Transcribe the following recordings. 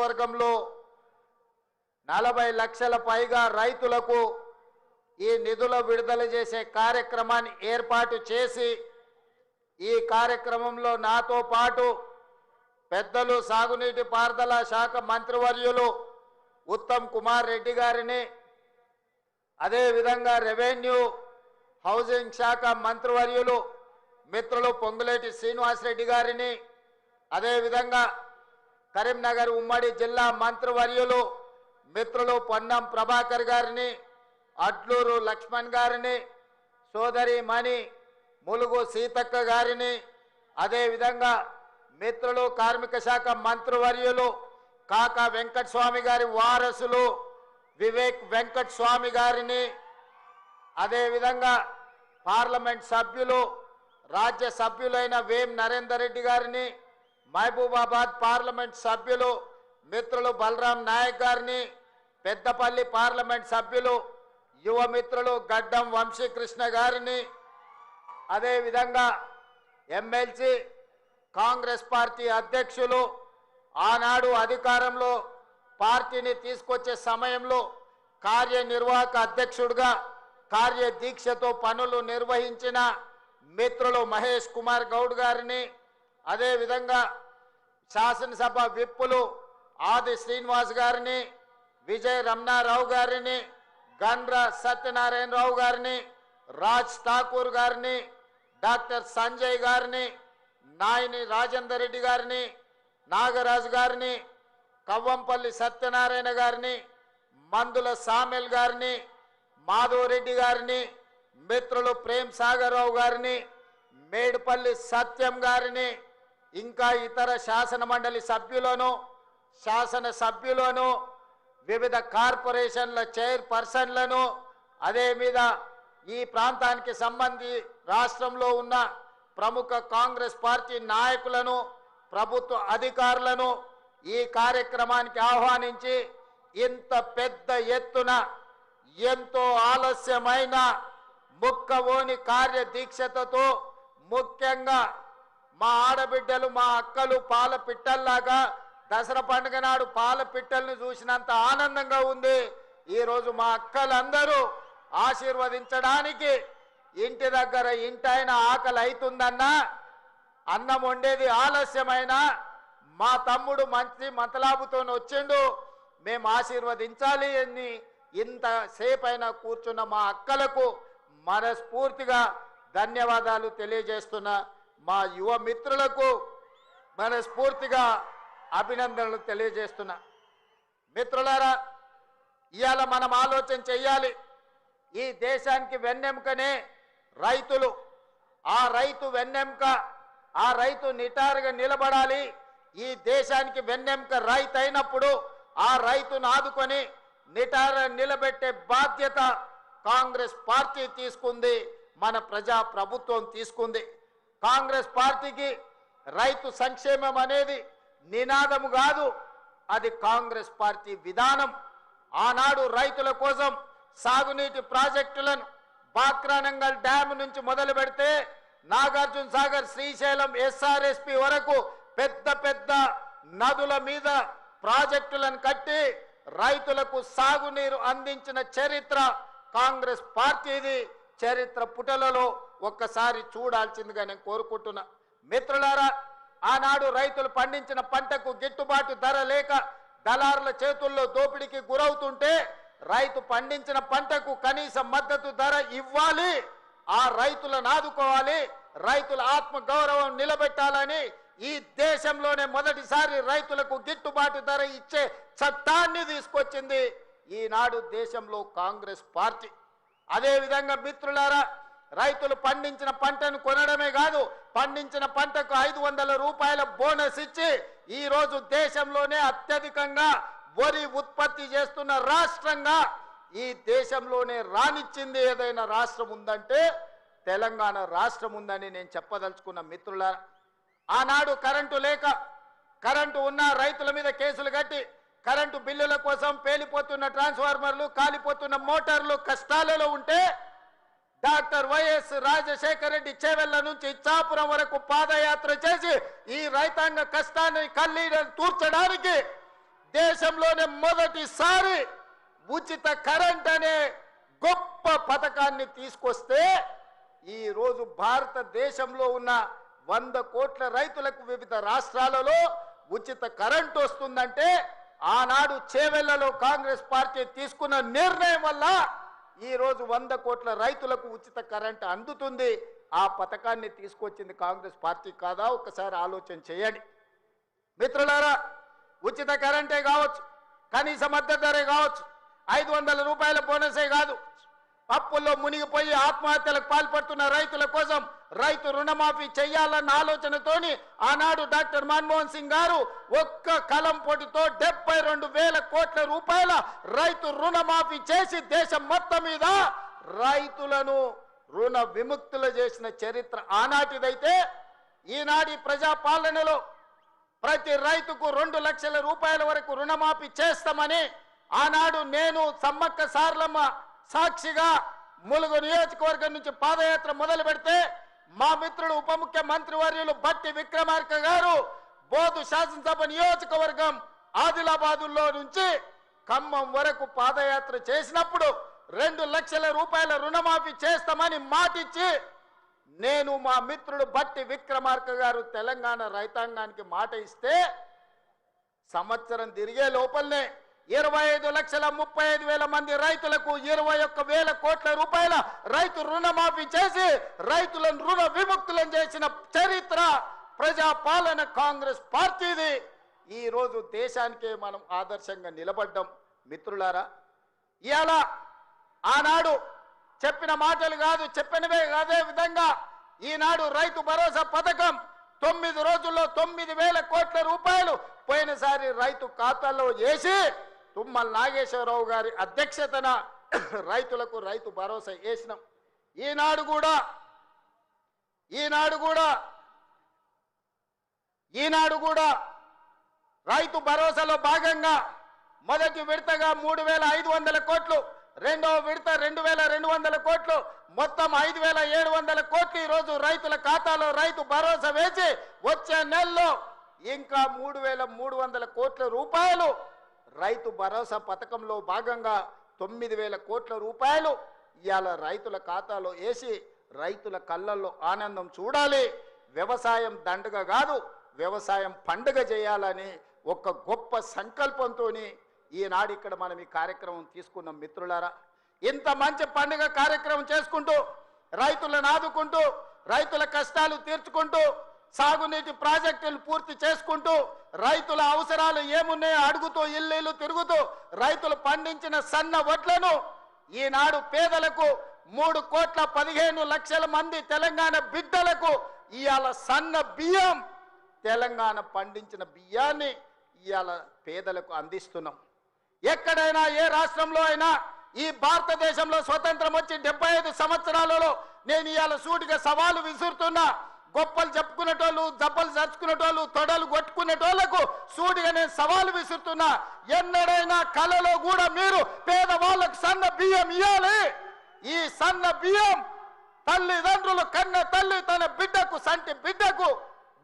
నియోజకవర్గంలో 40 లక్షల పైగా రైతులకు ఈ నిధులు విడుదల చేసే కార్యక్రమాన్ని ఏర్పాటు చేసి ఈ కార్యక్రమంలో నాతో పాటు పెద్దలు సాగునీటి పారుదల శాఖ మంత్రివర్యులు ఉత్తమ్ కుమార్ రెడ్డి గారిని, అదేవిధంగా రెవెన్యూ హౌసింగ్ శాఖ మంత్రివర్యులు మిత్రులు పొంగులేటి శ్రీనివాసరెడ్డి గారిని, అదేవిధంగా కరీంనగర్ ఉమ్మడి జిల్లా మంత్రివర్యులు మిత్రులు పొన్నం ప్రభాకర్ గారిని, అడ్లూరు లక్ష్మణ్ గారిని, సోదరి మణి ములుగు సీతక్క గారిని, అదేవిధంగా మిత్రులు కార్మిక శాఖ మంత్రివర్యులు కాకా వెంకటస్వామి గారి వారసులు వివేక్ వెంకటస్వామి గారిని, అదేవిధంగా పార్లమెంట్ సభ్యులు రాజ్య సభ్యులైన వేం నరేందర్ రెడ్డి గారిని, మహబూబాబాద్ పార్లమెంట్ సభ్యులు మిత్రులు బలరాం నాయక్ గారిని, పెద్దపల్లి పార్లమెంట్ సభ్యులు యువ మిత్రులు గడ్డం వంశీకృష్ణ గారిని, అదేవిధంగా ఎమ్మెల్సీ కాంగ్రెస్ పార్టీ అధ్యక్షులు ఆనాడు అధికారంలో పార్టీని తీసుకొచ్చే సమయంలో కార్యనిర్వాహక అధ్యక్షుడిగా కార్యదీక్షతో పనులు నిర్వహించిన మిత్రులు మహేష్ కుమార్ గౌడ్ గారిని, అదేవిధంగా శాసనసభ విప్పులు ఆది శ్రీనివాస్ గారిని, విజయ్ రమణారావు గారిని, గండ్ర సత్యనారాయణరావు గారిని, రాజ్ ఠాకూర్ గారిని, డాక్టర్ సంజయ్ గారిని, నాయని రాజేందర్ రెడ్డి గారిని, నాగరాజు గారిని, కవ్వంపల్లి సత్యనారాయణ గారిని, మందుల సామెల్ గారిని, మాధవరెడ్డి గారిని, మిత్రులు ప్రేమ్ సాగర్రావు గారిని, మేడుపల్లి సత్యం గారిని, ఇంకా ఇతర శాసన మండలి సభ్యులను, శాసన సభ్యులను, వివిధ కార్పొరేషన్ల చైర్పర్సన్లను, అదే మీద ఈ ప్రాంతానికి సంబంధించి రాష్ట్రంలో ఉన్న ప్రముఖ కాంగ్రెస్ పార్టీ నాయకులను, ప్రభుత్వ అధికారులను ఈ కార్యక్రమానికి ఆహ్వానించి ఇంత పెద్ద ఎత్తున ఎంతో ఆలస్యమైన ముక్కవోని కార్యదీక్షతతో, ముఖ్యంగా మా ఆడబిడ్డలు మా అక్కలు పాల పిట్టల్లాగా దసరా పండుగ నాడు పాల పిట్టల్ని చూసినంత ఆనందంగా ఉంది. ఈరోజు మా అక్కలందరూ ఆశీర్వదించడానికి ఇంటి దగ్గర ఇంటైన ఆకలి అవుతుందన్నా, అన్నం వండేది ఆలస్యమైన మా తమ్ముడు మంచి మతలాబుతో వచ్చిండు, మేము ఆశీర్వదించాలి అని ఇంతసేపైనా కూర్చున్న మా అక్కలకు మనస్ఫూర్తిగా ధన్యవాదాలు తెలియజేస్తున్నా. మా యువ మిత్రులకు మనస్ఫూర్తిగా అభినందనలు తెలియజేస్తున్నా. మిత్రులారా, ఇవాళ మనం ఆలోచన చెయ్యాలి. ఈ దేశానికి వెన్నెముకనే రైతులు. ఆ రైతు వెన్నెముక, ఆ రైతు నిటారుగా నిలబడాలి. ఈ దేశానికి వెన్నెముక రైతు అయినప్పుడు ఆ రైతును ఆదుకొని నిటారుగా నిలబెట్టే బాధ్యత కాంగ్రెస్ పార్టీ తీసుకుంది, మన ప్రజా ప్రభుత్వం తీసుకుంది. కాంగ్రెస్ పార్టీకి రైతు సంక్షేమం అనేది నినాదం కాదు, అది కాంగ్రెస్ పార్టీ విధానం. ఆనాడు రైతుల కోసం సాగునీటి ప్రాజెక్టులను బాక్రానంగల్ డ్యామ్ నుంచి మొదలు పెడితే నాగార్జున సాగర్, శ్రీశైలం, ఎస్ఆర్ఎస్పి వరకు పెద్ద పెద్ద నదుల మీద ప్రాజెక్టులను కట్టి రైతులకు సాగునీరు అందించిన చరిత్ర కాంగ్రెస్ పార్టీది. చరిత్ర పుటలలో ఒక్కసారి చూడాల్సిందిగా నేను కోరుకుంటున్నా. మిత్రులారా, ఆనాడు రైతులు పండించిన పంటకు గిట్టుబాటు ధర లేక దళారుల చేతుల్లో దోపిడీకి గురవుతుంటే రైతు పండించిన పంటకు కనీస మద్దతు ధర ఇవ్వాలి, ఆ రైతులను ఆదుకోవాలి, రైతుల ఆత్మ గౌరవం నిలబెట్టాలని ఈ దేశంలోనే మొదటిసారి రైతులకు గిట్టుబాటు ధర ఇచ్చే చట్టాన్ని తీసుకొచ్చింది ఈనాడు దేశంలో కాంగ్రెస్ పార్టీ. అదేవిధంగా మిత్రులారా, రైతులు పండించిన పంటను కొనడమే కాదు, పండించిన పంటకు 500 రూపాయల బోనస్ ఇచ్చి ఈరోజు దేశంలోనే అత్యధికంగా వరి ఉత్పత్తి చేస్తున్న రాష్ట్రంగా ఈ దేశంలోనే రానిచ్చింది ఏదైనా రాష్ట్రం ఉందంటే తెలంగాణ రాష్ట్రం ఉందని నేను చెప్పదలుచుకున్న. మిత్రులారా, ఆనాడు కరెంటు లేక, కరెంటు ఉన్న రైతుల మీద కేసులు కట్టి కరెంటు బిల్లుల కోసం పేలిపోతున్న ట్రాన్స్ఫార్మర్లు, కాలిపోతున్న మోటార్లు కష్టాలలో ఉంటే డాక్టర్ వైఎస్ రాజశేఖర రెడ్డి చేవెళ్ల నుంచి ఇచ్చాపురం వరకు పాదయాత్ర చేసి ఈ రైతాంగ కష్టాన్ని కన్నీరు తూర్చడానికి దేశంలోనే మొదటిసారి ఉచిత కరెంట్ అనే గొప్ప పథకాన్ని తీసుకొస్తే ఈ రోజు భారతదేశంలో ఉన్న 100 కోట్ల రైతులకు వివిధ రాష్ట్రాలలో ఉచిత కరెంట్ వస్తుందంటే ఆనాడు చేవెళ్లలో కాంగ్రెస్ పార్టీ తీసుకున్న నిర్ణయం వల్ల ఈ రోజు 100 కోట్ల రైతులకు ఉచిత కరెంట్ అందుతుంది. ఆ పథకాన్ని తీసుకొచ్చింది కాంగ్రెస్ పార్టీ కాదా? ఒకసారి ఆలోచన చేయండి మిత్రులారా. ఉచిత కరెంటే కావచ్చు, కనీస మద్దతు ధరే కావచ్చు, 500 రూపాయల బోనసే కాదు, అప్పుల్లో మునిగిపోయి ఆత్మహత్యలకు పాల్పడుతున్న రైతుల కోసం రైతు రుణమాఫీ చేయాలన్న ఆలోచనతోని ఆనాడు డాక్టర్ మన్మోహన్ సింగ్ గారు ఒక్క కలం పొడితో 72,000 కోట్ల రూపాయల రైతు రుణమాఫీ చేసి దేశం మొత్తం మీద రైతులను రుణ విముక్తులు చేసిన చరిత్ర ఆనాటిదైతే, ఈనాటి ప్రజాపాలనలో ప్రతి రైతుకు 2 లక్షల రూపాయల వరకు రుణమాఫీ చేస్తామని ఆనాడు నేను సమ్మక్క సారలమ్మ సాక్షిగా ములుగు నియోజకవర్గం నుంచి పాదయాత్ర మొదలు పెడితే మా మిత్రుడు ఉప ముఖ్యమంత్రి వర్యులు బట్టి విక్రమార్క గారు బోధు శాసనసభ నియోజకవర్గం ఆదిలాబాదులో నుంచి ఖమ్మం వరకు పాదయాత్ర చేసినప్పుడు 2 లక్షల రూపాయల రుణమాఫీ చేస్తామని మాటిచ్చి నేను మా మిత్రుడు బట్టి విక్రమార్క గారు తెలంగాణ రైతాంగానికి మాట ఇస్తే సంవత్సరం తిరిగే లోపలనే 25,35,000 మంది రైతులకు 21,000 కోట్ల రూపాయల రైతు రుణమాఫీ చేసి రైతులను రుణ విముక్తులను చేసిన చరిత్ర ప్రజాపాలన కాంగ్రెస్ పార్టీది. ఈ రోజు దేశానికే మనం ఆదర్శంగా నిలబడ్డాం మిత్రులారా. ఇవాళ ఆనాడు చెప్పిన మాటలు కాదు, చెప్పినవే అదే విధంగా ఈనాడు రైతు భరోసా పథకం 9 రోజుల్లో 9,000 కోట్ల రూపాయలు పోయినసారి రైతు ఖాతాల్లో వేసి తుమ్మల నాగేశ్వరరావు గారి అధ్యక్షతన రైతులకు రైతు భరోసా వేసినాం. ఈనాడు కూడా రైతు భరోసాలో భాగంగా మొదటి విడతగా 3,500 కోట్లు, రెండవ విడత 2,200 కోట్లు, మొత్తం 5,700 కోట్లు ఈరోజు రైతుల ఖాతాలో రైతు భరోసా వేసి వచ్చే నెలలో ఇంకా 3,300 కోట్ల రూపాయలు రైతు భరోసా పథకంలో భాగంగా 9,000 కోట్ల రూపాయలు ఇవాళ రైతుల ఖాతాలో వేసి రైతుల కళ్ళల్లో ఆనందం చూడాలి. వ్యవసాయం దండగ కాదు, వ్యవసాయం పండుగ చేయాలని ఒక గొప్ప సంకల్పంతో ఈనాడు ఇక్కడ మనం ఈ కార్యక్రమం తీసుకున్నాం మిత్రులారా. ఇంత మంచి పండుగ కార్యక్రమం చేసుకుంటూ రైతులను ఆదుకుంటూ రైతుల కష్టాలు తీర్చుకుంటూ సాగునీటి ప్రాజెక్టులు పూర్తి చేసుకుంటూ రైతుల అవసరాలు ఏమున్నాయో అడుగుతూ ఇల్లు తిరుగుతూ రైతులు పండించిన సన్న వడ్లను ఈనాడు పేదలకు 3,15,00,000 మంది తెలంగాణ బిడ్డలకు ఇవాళ సన్న బియ్యం తెలంగాణ పండించిన బియ్యాన్ని ఇవాళ పేదలకు అందిస్తున్నాం. ఎక్కడైనా ఏ రాష్ట్రంలో అయినా ఈ భారతదేశంలో స్వతంత్రం వచ్చి 75 సంవత్సరాలలో నేను ఇవాళ సూటిగా సవాలు విసురుతున్నా. గొప్పలు చెప్పుకునేటోళ్ళు, జబ్బలు చర్చుకునేటోళ్ళు, తొడలు కొట్టుకునేటోళ్లకు సూటిగా నేను సవాలు విసురుతున్నా. ఎన్నడైనా కళలో కూడా మీరు పేదవాళ్ళకు సన్న బియ్యం ఇవ్వాలి. ఈ సన్న బియ్యం తల్లిదండ్రులు కన్న తల్లి తన బిడ్డకు సంటి బిడ్డకు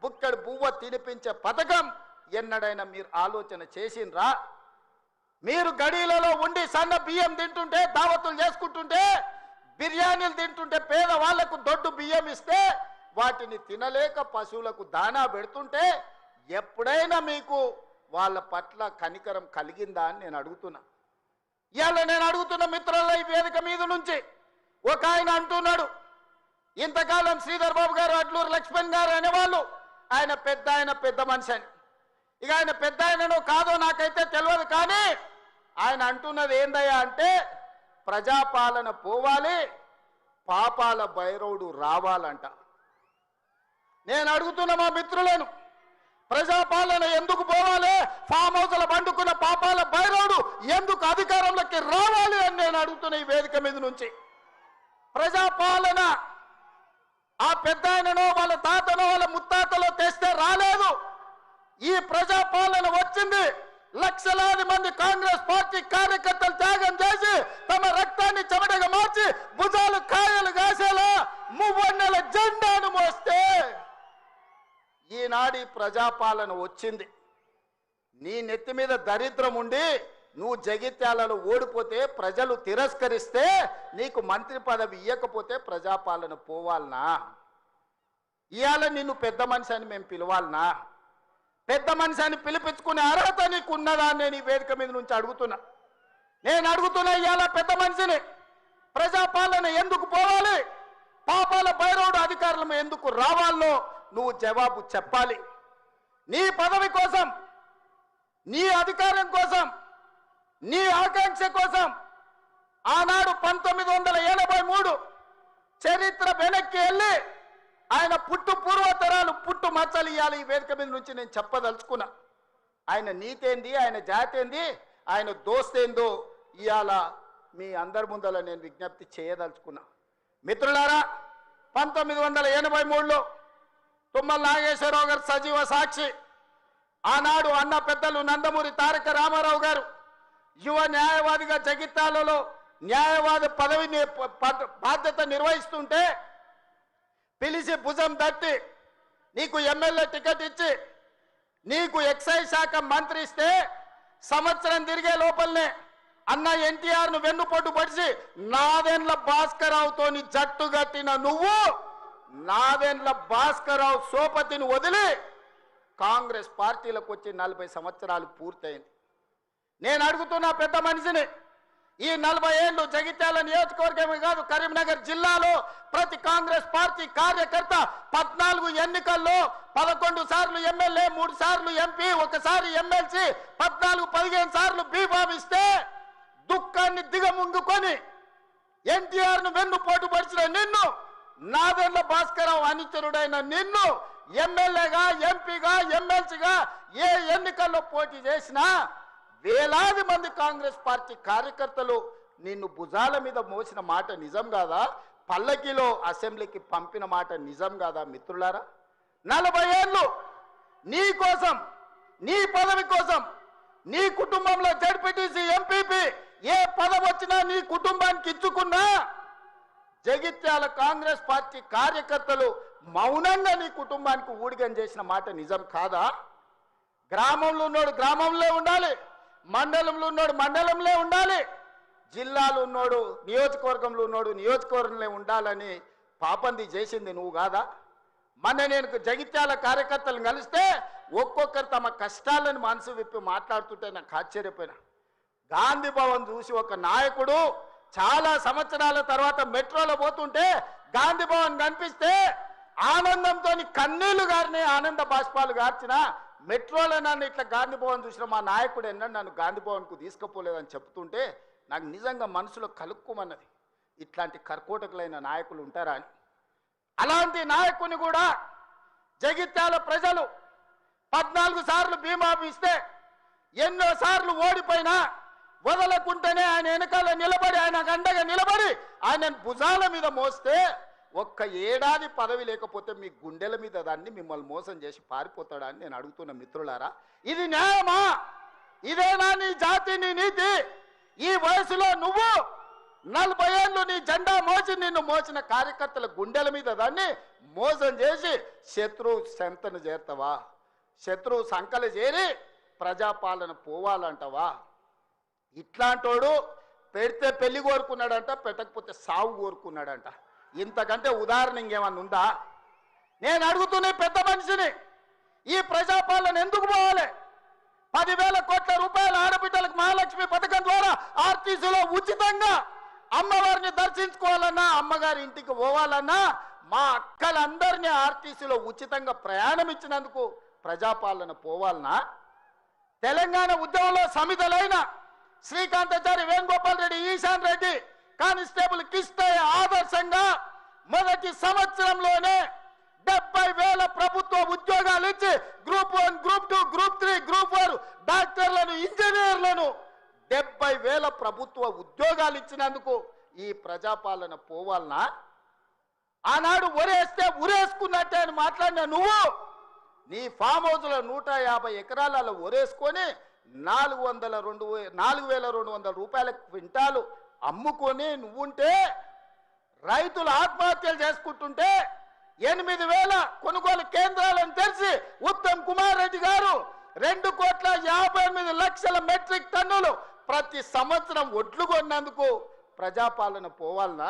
బుక్కడు బువ్వ తినిపించే పథకం ఎన్నడైనా మీరు ఆలోచన చేసిండ్రా? మీరు గడీలలో ఉండి సన్న బియ్యం తింటుంటే, దావతులు చేసుకుంటుంటే, బిర్యానీలు తింటుంటే, పేదవాళ్లకు దొడ్డు బియ్యం ఇస్తే వాటిని తినలేక పశువులకు దానా పెడుతుంటే ఎప్పుడైనా మీకు వాళ్ళ పట్ల కనికరం కలిగిందా అని నేను అడుగుతున్నా. ఇవాళ నేను అడుగుతున్న మిత్రుల ఈ వేదిక మీద నుంచి ఒక ఆయన అంటున్నాడు, ఇంతకాలం శ్రీధర్ బాబు గారు, అడ్లూరు లక్ష్మణ్ గారు అనేవాళ్ళు ఆయన పెద్ద మనిషి అని. ఇక ఆయన పెద్ద ఆయననో కాదో నాకైతే తెలియదు, కానీ ఆయన అంటున్నది ఏందయ్యా అంటే ప్రజాపాలన పోవాలి, పాపాల భైరవుడు రావాలంట. నేను అడుగుతున్న మా మిత్రులను, ప్రజాపాలన ఎందుకు పోవాలి? ఫామ్ హౌస్ల పండుకున్న పాపాల భైరవుడు ఎందుకు అధికారంలోకి రావాలి అని నేను అడుగుతున్న ఈ వేదిక మీద నుంచి. ప్రజాపాలన ఆ పెద్ద ఆయననో వాళ్ళ తాతనో వాళ్ళ ముత్తాతలో తెస్తే రాలేదు. ఈ ప్రజాపాలన వచ్చింది లక్షలాది మంది కాంగ్రెస్ పార్టీ కార్యకర్తలు త్యాగం చేసి తమ రక్తాన్ని చెమటగా మార్చి భుజాలు కాయలు కాసేలా మువ్వన్నెల జెండాను మోస్తే ఈనాడి ప్రజాపాలన వచ్చింది. నీ నెత్తి మీద దరిద్రం ఉండి నువ్వు జగిత్యాలలో ఓడిపోతే ప్రజలు తిరస్కరిస్తే నీకు మంత్రి పదవి ఇవ్వకపోతే ప్రజాపాలన పోవాలనా? ఇవాళ నిన్ను పెద్ద మనిషి అని మేము పిలవాలనా? పెద్ద మనిషి అని పిలిపించుకునే అర్హత నీకు ఉన్నదా అని నేను ఈ వేదిక మీద నుంచి అడుగుతున్నా. నేను అడుగుతున్నా, ఇవాళ పెద్ద మనిషిని ప్రజాపాలన ఎందుకు పోవాలి? పాపాల భైరవుడు అధికారులు ఎందుకు రావాలో నువ్వు జవాబు చెప్పాలి. నీ పదవి కోసం, నీ అధికారం కోసం, నీ ఆకాంక్ష కోసం ఆనాడు 1983 చరిత్ర వెనక్కి వెళ్ళి ఆయన పుట్టు పూర్వతరాలు పుట్టు మచ్చలు ఇవ్వాలి. ఈ వేదిక మీద నుంచి నేను చెప్పదలుచుకున్నా. ఆయన నీతేంది, ఆయన జాతేంది, ఆయన దోస్తేందో ఇవాళ మీ అందరి ముందర నేను విజ్ఞప్తి చేయదలుచుకున్నా. మిత్రులారా, 1983లో తుమ్మల నాగేశ్వరరావు గారు సజీవ సాక్షి. ఆనాడు అన్న పెద్దలు నందమూరి తారక రామారావు గారు యువ న్యాయవాదిగా జగిత్యాలలో న్యాయవాది పదవిని బాధ్యత నిర్వహిస్తుంటే పిలిచి భుజం తట్టి నీకు ఎమ్మెల్యే టికెట్ ఇచ్చి నీకు ఎక్సైజ్ శాఖ మంత్రి ఇస్తే సంవత్సరం తిరిగే లోపలనే అన్న ఎన్టీఆర్ను వెన్నుపోటు పడిచి నాదెండ్ల భాస్కరరావుతోని జట్టు కట్టిన నువ్వు నాదెండ్ల భాస్కరరావు సోపతిని వదిలి కాంగ్రెస్ పార్టీలకు వచ్చి 40 సంవత్సరాలు పూర్తయింది. నేను అడుగుతున్నా పెద్ద మనిషిని, ఈ 40 ఏళ్ళు జగిత్యాల నియోజకవర్గమే కాదు కరీంనగర్ జిల్లాలో ప్రతి కాంగ్రెస్ పార్టీ కార్యకర్త 14 ఎన్నికల్లో 11 సార్లు ఎమ్మెల్యే, 3 సార్లు ఎంపీ, 1 సారి ఎమ్మెల్సీ, 14-15 సార్లు బీఫామిస్తే దుఃఖాన్ని దిగముంగుకొని ఎన్టీఆర్ను వెన్నుపోటు పడిచిన నిన్ను, నాదెండ్ల భాస్కరరావు అనుచరుడైన నిన్ను ఎమ్మెల్యేగా, ఎంపీగా, ఎమ్మెల్సీగా ఏ ఎన్నికల్లో పోటీ చేసినా వేలాది మంది కాంగ్రెస్ పార్టీ కార్యకర్తలు నిన్ను భుజాల మీద మోసిన మాట నిజం కాదా? పల్లకిలో అసెంబ్లీకి పంపిన మాట నిజం కాదా? మిత్రులారా, 40 ఏళ్ళు నీ కోసం, నీ పదవి కోసం, నీ కుటుంబంలో జడ్పీటీసీ, ఎంపీపీ ఏ పదవి వచ్చినా నీ కుటుంబానికి ఇచ్చుకున్నా జగిత్యాల కాంగ్రెస్ పార్టీ కార్యకర్తలు మౌనంగా నీ కుటుంబానికి ఊడిగం చేసిన మాట నిజం కాదా? గ్రామంలో ఉన్నోడు గ్రామంలో ఉండాలి, మండలంలో ఉన్నోడు మండలంలో ఉండాలి, జిల్లాలో ఉన్నోడు నియోజకవర్గంలో ఉన్నోడు నియోజకవర్గంలో ఉండాలని పాపంది చేసింది నువ్వు కాదా? మొన్న నేను జగిత్యాల కార్యకర్తలను కలిస్తే ఒక్కొక్కరు తమ కష్టాలను మనసు విప్పి మాట్లాడుతుంటే నాకు ఆశ్చర్యపోయినా. గాంధీ భవన్ చూసి ఒక నాయకుడు చాలా సంవత్సరాల తర్వాత మెట్రోలో పోతుంటే గాంధీ భవన్ కనిపిస్తే ఆనందంతో కన్నీళ్లు గారిని ఆనంద బాష్పాలు గార్చిన మెట్రోలో నన్ను ఇట్లా గాంధీ భవన్ చూసిన మా నాయకుడు ఎన్నో నన్ను గాంధీ భవన్కు తీసుకుపోలేదని చెప్తుంటే నాకు నిజంగా మనసులో కలుక్కుమన్నది. ఇట్లాంటి కర్కోటకులైన నాయకులు ఉంటారా అని. అలాంటి నాయకుని కూడా జగిత్యాల ప్రజలు 14 సార్లు బీమా ఇస్తే ఎన్నో సార్లు ఓడిపోయినా వదలకుంటేనే ఆయన వెనకాల నిలబడి, ఆయన అండగా నిలబడి ఆయన భుజాల మీద మోస్తే ఒక్క ఏడాది పదవి లేకపోతే మీ గుండెల మీద దాన్ని మిమ్మల్ని మోసం చేసి పారిపోతాడా అని నేను అడుగుతున్న మిత్రులారా. ఇది న్యాయమా? ఇదేనా నీ జాతి, నీ నీతి? ఈ వయసులో నువ్వు 40 ఏళ్ళు నీ జెండా మోసి నిన్ను మోసిన కార్యకర్తల గుండెల మీద దాన్ని మోసం చేసి శత్రువు సంతను చేరుతావా? శత్రువు సంకలు చేరి ప్రజాపాలన పోవాలంటావా? ఇట్లాంటోడు పెడితే పెళ్లి కోరుకున్నాడంట, పెట్టకపోతే సావు కోరుకున్నాడంట. ఇంతకంటే ఉదాహరణ ఇంకేమన్నా ఉందా? నేను అడుగుతున్న పెద్ద మనిషిని, ఈ ప్రజాపాలన ఎందుకు పోవాలి? 10,000 కోట్ల రూపాయల ఆడబిడ్డలకు మహాలక్ష్మి పథకం ద్వారా ఆర్టీసీలో ఉచితంగా అమ్మవారిని దర్శించుకోవాలన్నా, అమ్మగారి ఇంటికి పోవాలన్నా మా అక్కలందరినీ ఆర్టీసీలో ఉచితంగా ప్రయాణం ఇచ్చినందుకు ప్రజాపాలన పోవాలనా? తెలంగాణ ఉద్యమంలో సమితలైన శ్రీకాంతాచారి, వేణుగోపాల్ రెడ్డి, ఈశాన్ రెడ్డి కానిస్టేబుల్ కిష్టయ్య ఆదర్శంగా మొదటి సంవత్సరంలోనే 70,000 ప్రభుత్వ ఉద్యోగాలు ఇచ్చి గ్రూప్ 1, గ్రూప్ 2, గ్రూప్ 3, గ్రూప్ 4 డాక్టర్లను, ఇంజనీర్లను 70,000 ప్రభుత్వ ఉద్యోగాలు ఇచ్చినందుకు ఈ ప్రజాపాలన పోవాలనా? ఆనాడు ఒరేస్తే ఉరేసుకున్నట్టే అని మాట్లాడిన నువ్వు నీ ఫామ్ హౌస్లో 150 ఎకరాలలో ఒరేసుకొని 4,200 రూపాయల క్వింటాలు అమ్ముకొని నువ్వుంటే, రైతులు ఆత్మహత్యలు చేసుకుంటుంటే 8,000 కొనుగోలు కేంద్రాలను తెరిచి ఉత్తమ్ కుమార్ రెడ్డి గారు 2,58,00,000 మెట్రిక్ టన్నులు ప్రతి సంవత్సరం ఒడ్లు కొన్నందుకు ప్రజాపాలన పోవాలనా?